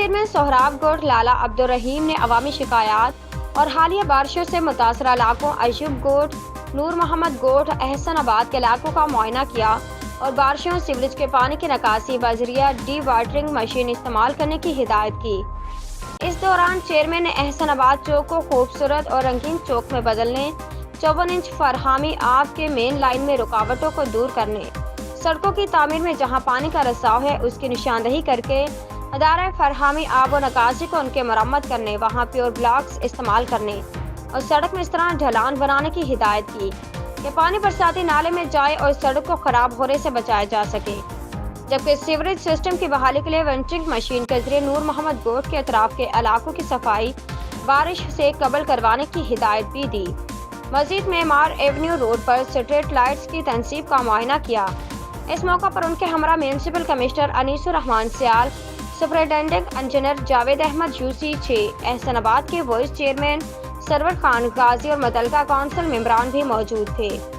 Chairman Sohrab گوٹھ لالا عبدالرحیم نے عوامی شکایات اور حالیہ بارشوں سے متاثرہ علاقوں ایوب گوٹھ، نور محمد گوٹھ، احسن آباد کے علاقوں کا معائنہ کیا اور بارشوں سیوریج کے پانی کی نکاسی بذریعہ ڈی واٹرنگ مشین استعمال کرنے کی ہدایت کی۔ اس دوران چیئرمین نے احسن آباد چوک کو خوبصورت اور رنگین چوک میں بدلنے، 54 انچ فراہمی آب کے مین لائن میں رکاوٹوں کو دور کرنے، سڑکوں کی تعمیر میں جہاں پانی کا رساؤ ہے اس کی نشاندہی کر کے ادارہ فراہمی آب و نکاسی کو ان کے مرمت کرنے، وہاں پیور بلاکس استعمال کرنے اور سڑک میں اس طرح ڈھلان بنانے کی ہدایت کی کہ پانی برساتی نالے میں جائے اور سڑک کو خراب ہونے سے بچایا جا سکے، جبکہ سیوریج سسٹم کی بحالی کے لیے ونچنگ مشین کے ذریعے نور محمد گوٹھ کے اطراف کے علاقوں کی صفائی بارش سے قبل کروانے کی ہدایت بھی دی۔ مزید معمار ایونیو روڈ پر اسٹریٹ لائٹس کی تنصیب کا معائنہ کیا۔ اس موقع پر ان کے ہمراہ میونسپل کمشنر انیس الرحمان سیال، superintendent engineer Javed Ahmad Yossi 6، احسن آباد کے وائس چیئرمین سرور خان غازی اور متعلقہ کونسل ممبران بھی موجود تھے۔